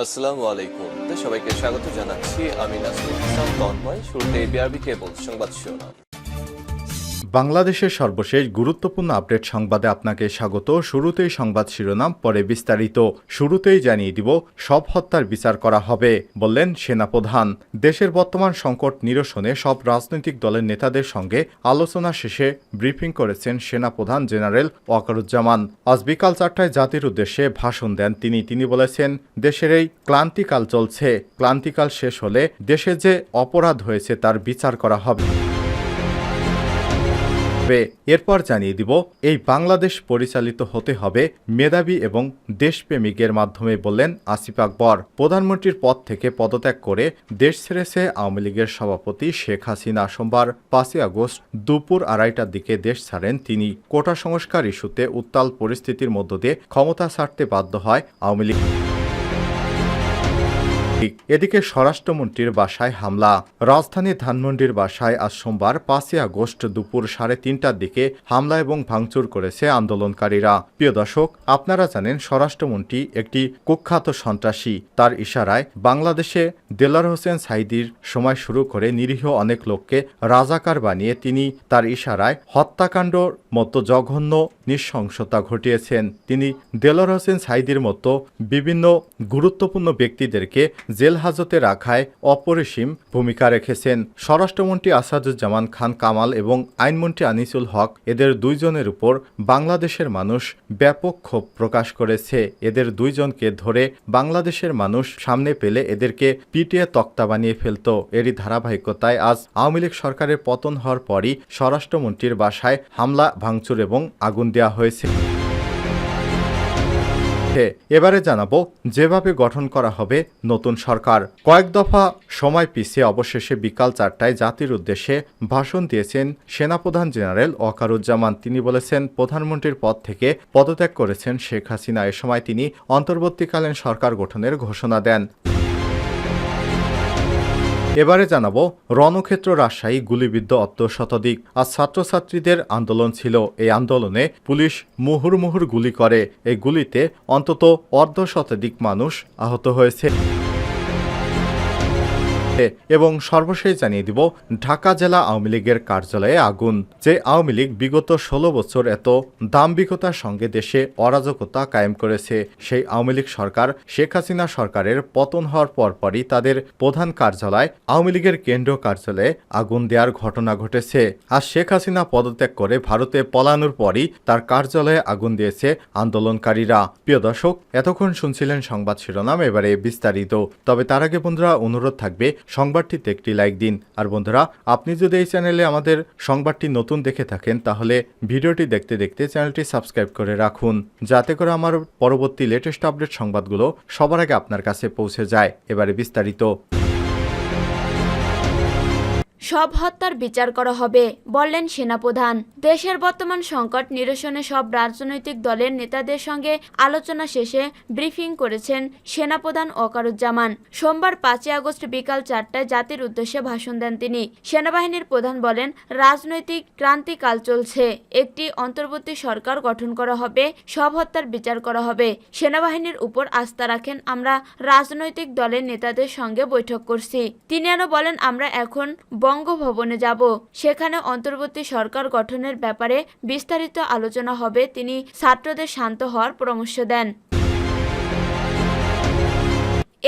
আসসালামু আলাইকুম। সবাইকে স্বাগত জানাচ্ছি। আমি নাসরুল ইসলাম তন্ময়। শুরুতে বিআরবি কেবল সংবাদ শিরোনাম। বাংলাদেশের সর্বশেষ গুরুত্বপূর্ণ আপডেট সংবাদে আপনাকে স্বাগত। শুরুতেই সংবাদ শিরোনাম, পরে বিস্তারিত। শুরুতেই জানিয়ে দিব, সব হত্যার বিচার করা হবে বললেন সেনাপ্রধান। দেশের বর্তমান সংকট নিরসনে সব রাজনৈতিক দলের নেতাদের সঙ্গে আলোচনা শেষে ব্রিফিং করেছেন সেনাপ্রধান জেনারেল ওয়াকারুজ্জামান। আজ বিকাল 4টায় জাতির উদ্দেশ্যে ভাষণ দেন তিনি বলেছেন, দেশের এই ক্লান্তিকাল চলছে। ক্লান্তিকাল শেষ হলে দেশে যে অপরাধ হয়েছে তার বিচার করা হবে। এরপর জানিয়ে দিব, এই বাংলাদেশ পরিচালিত হতে হবে মেধাবী এবং দেশপ্রেমিকের মাধ্যমে বললেন আসিফ আকবর। প্রধানমন্ত্রীর পদ থেকে পদত্যাগ করে দেশ ছেড়েছে আওয়ামী লীগের সভাপতি শেখ হাসিনা। সোমবার 5 আগস্ট দুপুর 2:30টার দিকে দেশ ছাড়েন তিনি। কোটা সংস্কার ইস্যুতে উত্তাল পরিস্থিতির মধ্য দিয়ে ক্ষমতা ছাড়তে বাধ্য হয় আওয়ামী লীগ। এদিকে স্বরাষ্ট্রমন্ত্রীর বাসায় হামলা। রাজধানীর ধানমন্ডির বাসায় আজ সোমবার 5 আগস্ট দুপুর 3:30টার দিকে হামলা এবং ভাঙচুর করেছে আন্দোলনকারীরা। প্রিয় দর্শক, আপনারা জানেন স্বরাষ্ট্রমন্ত্রী একটি কুখ্যাত সন্ত্রাসী। তার ইশারায় বাংলাদেশে দেলোয়ার হোসেন সাঈদীর সময় শুরু করে নিরীহ অনেক লোককে রাজাকার বানিয়ে তিনি তার ইশারায় হত্যাকাণ্ডর মতো জঘন্য নৃশংসতা ঘটিয়েছেন। তিনি দেলোয়ার হোসেন সাঈদীর মতো বিভিন্ন গুরুত্বপূর্ণ ব্যক্তিদেরকে জেল হাজতে রাখায় অপরিসীম ভূমিকা রেখেছেন। স্বরাষ্ট্রমন্ত্রী আসাদুজ্জামান খান কামাল এবং আইনমন্ত্রী আনিসুল হক, এদের দুইজনের উপর বাংলাদেশের মানুষ ব্যাপক ক্ষোভ প্রকাশ করেছে। এদের দুইজনকে ধরে বাংলাদেশের মানুষ সামনে পেলে এদেরকে পিটিয়ে তক্তা বানিয়ে ফেলত। এরই ধারাবাহিকতায় আজ আওয়ামী লীগ সরকারের পতন হওয়ার পরই স্বরাষ্ট্রমন্ত্রীর বাসায় হামলা, ভাঙচুর এবং আগুন দেওয়া হয়েছে। এবারে জানাবো, যেভাবে গঠন করা হবে নতুন সরকার। কয়েক দফা সময় পিছিয়ে অবশেষে বিকাল 4টায় জাতির উদ্দেশ্যে ভাষণ দিয়েছেন সেনাপ্রধান জেনারেল ওয়াকারুজ্জামান। তিনি বলেছেন, প্রধানমন্ত্রীর পদ থেকে পদত্যাগ করেছেন শেখ হাসিনা। এ সময় তিনি অন্তর্বর্তীকালীন সরকার গঠনের ঘোষণা দেন। এবারে জানাবো, রণক্ষেত্র রাজশাহী, গুলিবিদ্ধ অর্ধশতাধিক। আজ ছাত্রছাত্রীদের আন্দোলন ছিল। এই আন্দোলনে পুলিশ মুহুর্মুহুর গুলি করে। এই গুলিতে অন্তত অর্ধশতাধিক মানুষ আহত হয়েছে। এবং সর্বশেষ জানিয়ে দিব, ঢাকা জেলা আওয়ামী লীগের কার্যালয়ে আগুন। যে আওয়ামী লীগ বিগত 16 বছর এত দাম্ভিকতার সঙ্গে দেশে অরাজকতা কায়েম করেছে, সেই আওয়ামী লীগ সরকার শেখ হাসিনা সরকারের পতন হওয়ার পরপরই তাদের প্রধান কার্যালয় আওয়ামী লীগের কেন্দ্রীয় কার্যালয়ে আগুন দেওয়ার ঘটনা ঘটেছে। আর শেখ হাসিনা পদত্যাগ করে ভারতে পলানোর পরই তার কার্যালয়ে আগুন দিয়েছে আন্দোলনকারীরা। প্রিয় দর্শক, এতক্ষণ শুনছিলেন সংবাদ শিরোনাম, এবারে বিস্তারিত। তবে তার আগে বন্ধুরা, অনুরোধ থাকবে সংবাদটিতে একটি লাইক দিন। আর বন্ধুরা, আপনি যদি এই চ্যানেলে আমাদের সংবাদটি নতুন দেখে থাকেন তাহলে ভিডিওটি দেখতে দেখতে চ্যানেলটি সাবস্ক্রাইব করে রাখুন, যাতে করে আমার পরবর্তী লেটেস্ট আপডেট সংবাদগুলো সবার আগে আপনার কাছে পৌঁছে যায়। এবারে বিস্তারিত। সব হত্যার বিচার করা হবে বললেন সেনাপ্রধান। দেশের বর্তমান সংকট নিরসনে সব রাজনৈতিক দলের নেতাদের সঙ্গে আলোচনা শেষে ব্রিফিং করেছেন সেনাপ্রধান ওয়াকারুজ্জামান। সোমবার 5 আগস্ট বিকাল 4টায় জাতির উদ্দেশ্যে ভাষণ দেন তিনি। সেনাবাহিনীর প্রধান বলেন, রাজনৈতিক ক্রান্তিকাল চলছে। একটি অন্তর্বর্তী সরকার গঠন করা হবে, সব হত্যার বিচার করা হবে। সেনাবাহিনীর উপর আস্থা রাখেন। আমরা রাজনৈতিক দলের নেতাদের সঙ্গে বৈঠক করছি। তিনি আরো বলেন, আমরা এখন বঙ্গভবনে যাব, সেখানে অন্তর্বর্তী সরকার গঠনের ব্যাপারে বিস্তারিত আলোচনা হবে। তিনি ছাত্রদের শান্ত হওয়ার পরামর্শ দেন।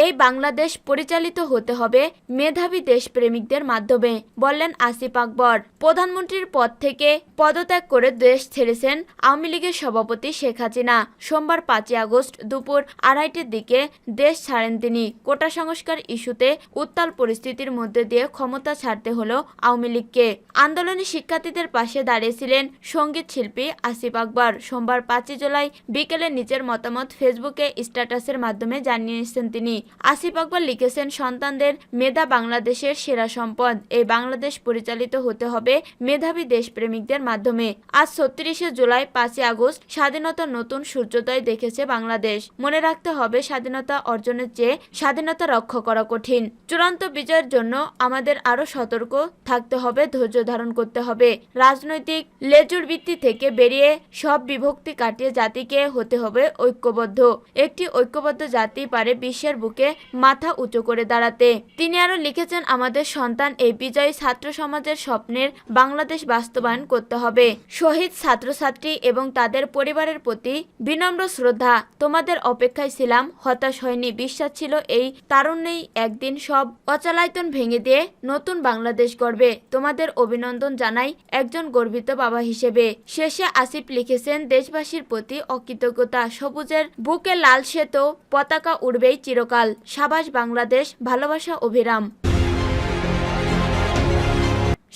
এই বাংলাদেশ পরিচালিত হতে হবে মেধাবী দেশপ্রেমিকদের মাধ্যমে বললেন আসিফ আকবর। প্রধানমন্ত্রীর পদ থেকে পদত্যাগ করে দেশ ছেড়েছেন আওয়ামী লীগের সভাপতি শেখ হাসিনা। সোমবার 5 আগস্ট দুপুর 2:30টার দিকে দেশ ছাড়েন তিনি। কোটা সংস্কার ইস্যুতে উত্তাল পরিস্থিতির মধ্যে দিয়ে ক্ষমতা ছাড়তে হলো আওয়ামী লীগকে। আন্দোলনে শিক্ষার্থীদের পাশে দাঁড়িয়েছিলেন সঙ্গীত শিল্পী আসিফ আকবর। সোমবার 5 জুলাই বিকেলে নিজের মতামত ফেসবুকে স্ট্যাটাসের মাধ্যমে জানিয়েছেন তিনি। আসিফ আকবর লিখেছেন, সন্তানদের মেধা বাংলাদেশের সেরা সম্পদ। এই বাংলাদেশ পরিচালিত হতে হবে মেধাবী দেশপ্রেমিকদের মাধ্যমে। আজ 36 জুলাই 5 আগস্ট স্বাধীনতার নতুন সূর্যোদয় দেখেছে বাংলাদেশ। মনে রাখতে হবে, স্বাধীনতা অর্জনের চেয়ে স্বাধীনতা রক্ষা করা কঠিন। চূড়ান্ত বিজয়ের জন্য আমাদের আরো সতর্ক থাকতে হবে, ধৈর্য ধারণ করতে হবে। রাজনৈতিক লেজুর ভিত্তি থেকে বেরিয়ে সব বিভক্তি কাটিয়ে জাতিকে হতে হবে ঐক্যবদ্ধ। একটি ঐক্যবদ্ধ জাতি পারে বিশ্বের বুকে সম্মুখে মাথা উঁচু করে দাঁড়াতে। তিনি আরো লিখেছেন, আমাদের সন্তান এই বিজয়ী ছাত্র সমাজের স্বপ্নের বাংলাদেশ বাস্তবায়ন করতে হবে। শহীদ ছাত্রছাত্রী এবং তাদের পরিবারের প্রতি বিনম্র শ্রদ্ধা। তোমাদের অপেক্ষায় ছিলাম, হতাশ হয়নি। বিশ্বাস ছিল এই তারুণ্যেই একদিন সব অচলায়তন ভেঙে দিয়ে নতুন বাংলাদেশ গড়বে। তোমাদের অভিনন্দন জানাই একজন গর্বিত বাবা হিসেবে। শেষে আসিফ লিখেছেন, দেশবাসীর প্রতি অকৃতজ্ঞতা, সবুজের বুকে লাল শ্বেত পতাকা উড়বেই চিরকাল। সাবাস বাংলাদেশ, ভালোবাসা অভিরাম।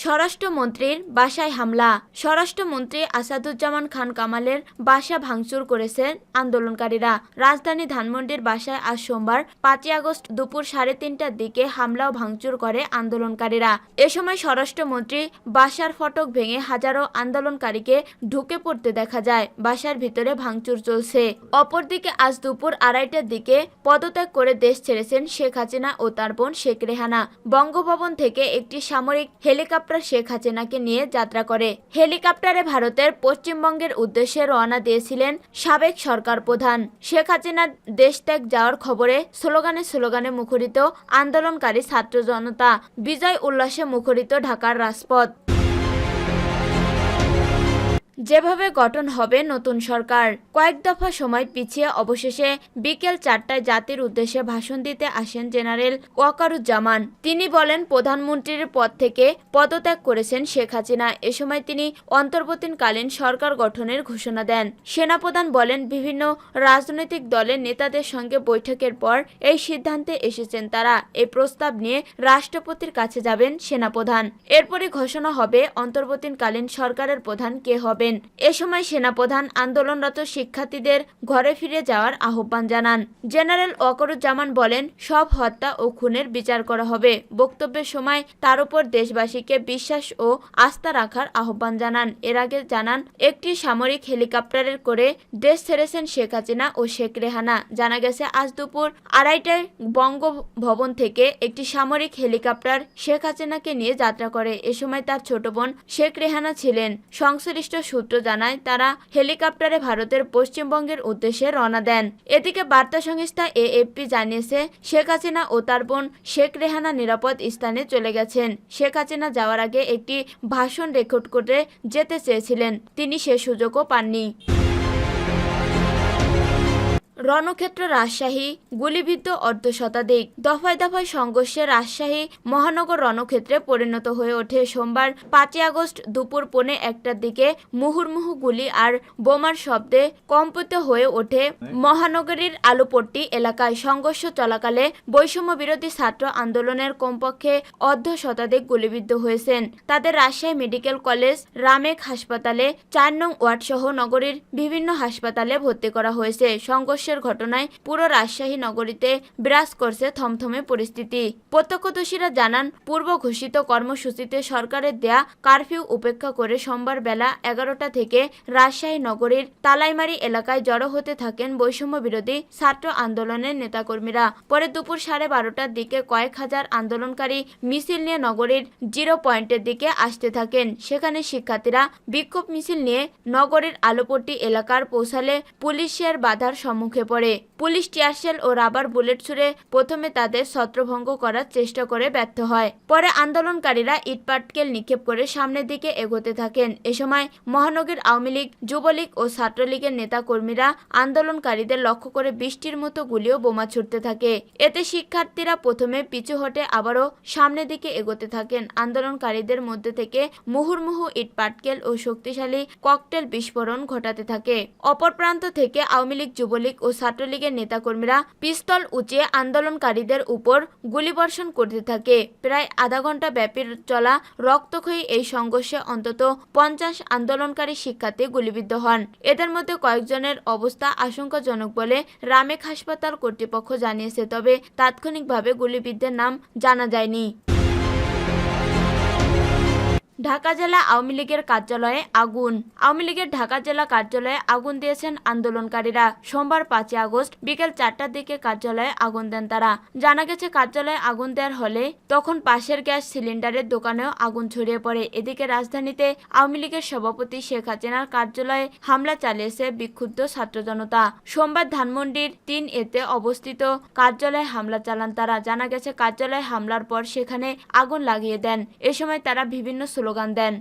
স্বরাষ্ট্রমন্ত্রীর বাসায় হামলা। স্বরাষ্ট্রমন্ত্রী আসাদুজ্জামান খান কামালের বাসা ভাঙচুর করেছেন আন্দোলনকারীরা। রাজধানী ধানমন্ডির বাসায় আজ সোমবার 5 আগস্ট দুপুর 3:30টার দিকে হামলা ও ভাঙচুর করে আন্দোলনকারীরা। এ সময় স্বরাষ্ট্রমন্ত্রী বাসার ফটক ভেঙে হাজারো আন্দোলনকারীকে ঢুকে পড়তে দেখা যায়। বাসার ভিতরে ভাঙচুর চলছে। অপরদিকে আজ দুপুর 2:30টার দিকে পদত্যাগ করে দেশ ছেড়েছেন শেখ হাসিনা ও তার বোন শেখ রেহানা। বঙ্গভবন থেকে একটি সামরিক হেলিকপ্টার শেখ হাসিনাকে নিয়ে যাত্রা করে। হেলিকপ্টারে ভারতের পশ্চিমবঙ্গের উদ্দেশ্যে রওনা দিয়েছিলেন সাবেক সরকার প্রধান। শেখ হাসিনা দেশত্যাগ যাওয়ার খবরে স্লোগানে মুখরিত আন্দোলনকারী ছাত্র জনতা। বিজয় উল্লাসে মুখরিত ঢাকার রাজপথ। যেভাবে গঠন হবে নতুন সরকার। কয়েক দফা সময় পিছিয়ে অবশেষে বিকেল 4টায় জাতির উদ্দেশ্যে ভাষণ দিতে আসেন জেনারেল ওয়াকারুজ্জামান। তিনি বলেন, প্রধানমন্ত্রীর পদ থেকে পদত্যাগ করেছেন শেখ হাসিনা। এ সময় তিনি অন্তর্বর্তীকালীন সরকার গঠনের ঘোষণা দেন। সেনাপ্রধান বলেন, বিভিন্ন রাজনৈতিক দলের নেতাদের সঙ্গে বৈঠকের পর এই সিদ্ধান্তে এসেছেন তারা। এই প্রস্তাব নিয়ে রাষ্ট্রপতির কাছে যাবেন সেনাপ্রধান। এরপরই ঘোষণা হবে অন্তর্বর্তীকালীন সরকারের প্রধান কে হবেন। এ সময় সেনাপ্রধান আন্দোলনরত শিক্ষার্থীদের ঘরে ফিরে যাওয়ার আহ্বান জানান। জেনারেল ওয়াকারুজ্জামান বলেন, সব হত্যা ও খুনের বিচার করা হবে। বক্তব্যের সময় তার উপর দেশবাসীকে বিশ্বাস ও আস্থা রাখার আহ্বান জানান। এর আগে জানান, একটি সামরিক হেলিকপ্টারে করে দেশ ছেড়েছেন শেখ হাসিনা ও শেখ রেহানা। জানা গেছে, আজ দুপুর 2:30টায় বঙ্গভবন থেকে একটি সামরিক হেলিকপ্টার শেখ হাসিনাকে নিয়ে যাত্রা করে। এ সময় তার ছোট বোন শেখ রেহানা ছিলেন। সংশ্লিষ্ট সূত্র জানায়, তারা হেলিকপ্টারে ভারতের পশ্চিমবঙ্গের উদ্দেশ্যে রওনা দেন। এদিকে বার্তা সংস্থা এএফপি জানিয়েছে, শেখ হাসিনা ও তার বোন শেখ রেহানা নিরাপদ স্থানে চলে গেছেন। শেখ হাসিনা যাওয়ার আগে একটি ভাষণ রেকর্ড করে যেতে চেয়েছিলেন, তিনি সে সুযোগও পাননি। রণক্ষেত্র রাজশাহী, গুলিবিদ্ধ অর্ধশতাধিক। দফায় দফায় সংঘর্ষে রাজশাহী মহানগর রণক্ষেত্রে পরিণত হয়ে ওঠে। সোমবার 5 আগস্ট দুপুর 1:45টার দিকে মুহুর্মুহু গুলি আর বোমার শব্দে কম্পিত হয়ে ওঠে মহানগরীর আলুপট্টি এলাকায়। সংঘর্ষ চলাকালে বৈষম্য বিরোধী ছাত্র আন্দোলনের কমপক্ষে অর্ধশতাধিক গুলিবিদ্ধ হয়েছেন। তাদের রাজশাহী মেডিকেল কলেজ, রামেক হাসপাতালে, 4 নং ওয়ার্ড সহ নগরীর বিভিন্ন হাসপাতালে ভর্তি করা হয়েছে। সংঘর্ষের ঘটনায় পুরো রাজশাহী নগরীতে বিরাজ করছে থমথমে পরিস্থিতি। প্রত্যক্ষদর্শীরা জানান, পূর্ব ঘোষিত কর্মসূচিতে সরকারের দেয়া কারফিউ উপেক্ষা করে সোমবার বেলা 11টা থেকে রাজশাহী নগরীর তালাইমারি এলাকায় জড়ো হতে থাকেন বৈষম্য বিরোধী ছাত্র আন্দোলনের নেতাকর্মীরা। পরে দুপুর 12:30টার দিকে কয়েক হাজার আন্দোলনকারী মিছিল নিয়ে নগরীর 0 পয়েন্টের দিকে আসতে থাকেন। সেখানে শিক্ষার্থীরা বিক্ষোভ মিছিল নিয়ে নগরীর আলুপট্টি এলাকার পৌঁছালে পুলিশের বাধার সম্মুখে পড়ে। পুলিশ টিয়ারশেল ও রাবার বুলেট ছুড়ে প্রথমে তাদের ছত্রভঙ্গ করার চেষ্টা করে ব্যর্থ হয়। পরে আন্দোলনকারীরা ইটপাটকেল নিক্ষেপ করে সামনের দিকে এগোতে থাকেন। এ সময় মহানগর আওয়ামী লীগ, যুবলীগ ও ছাত্রলীগের নেতা কর্মীরা আন্দোলনকারীদের লক্ষ্য করে বৃষ্টির মতো গুলি ও বোমা ছুটতে থাকে। এতে শিক্ষার্থীরা প্রথমে পিছু হটে আবারও সামনের দিকে এগোতে থাকেন। আন্দোলনকারীদের মধ্যে থেকে মুহুর্মুহু ইটপাটকেল ও শক্তিশালী ককটেল বিস্ফোরণ ঘটাতে থাকে। অপর প্রান্ত থেকে আওয়ামী লীগ, যুবলীগ ও ছাত্রলীগের নেতাকর্মীরা পিস্তল উঁচিয়ে আন্দোলনকারীদের উপর গুলিবর্ষণ করতে থাকে। প্রায় আধা ঘন্টা ব্যাপী চলা রক্তক্ষয়ী এই সংঘর্ষে অন্তত 50 আন্দোলনকারী শিক্ষার্থী গুলিবিদ্ধ হন। এদের মধ্যে কয়েকজনের অবস্থা আশঙ্কাজনক বলে রামেক হাসপাতাল কর্তৃপক্ষ জানিয়েছে, তবে তাৎক্ষণিকভাবে গুলিবিদ্ধের নাম জানা যায়নি। ঢাকা জেলা আওয়ামী লীগের কার্যালয়ে আগুন। আওয়ামী লীগের ঢাকা জেলা কার্যালয়ে আগুন দিয়েছেন আন্দোলনকারীরা। সোমবার 5 আগস্ট বিকেল 4টার দিকে কার্যালয়ে আগুন দেন তারা। জানা গেছে, কার্যালয়ে আগুন দেওয়ার হলে তখন পাশের গ্যাস সিলিন্ডারের দোকানেও আগুন ছড়িয়ে পড়ে। এদিকে রাজধানীতে আওয়ামী লীগের সভাপতি শেখ হাসিনার কার্যালয়ে হামলা চালিয়েছে বিক্ষুব্ধ ছাত্র জনতা। সোমবার ধানমন্ডির 3A-তে অবস্থিত কার্যালয়ে হামলা চালান তারা। জানা গেছে, কার্যালয়ে হামলার পর সেখানে আগুন লাগিয়ে দেন। এ সময় তারা বিভিন্ন স্লোগান দেন।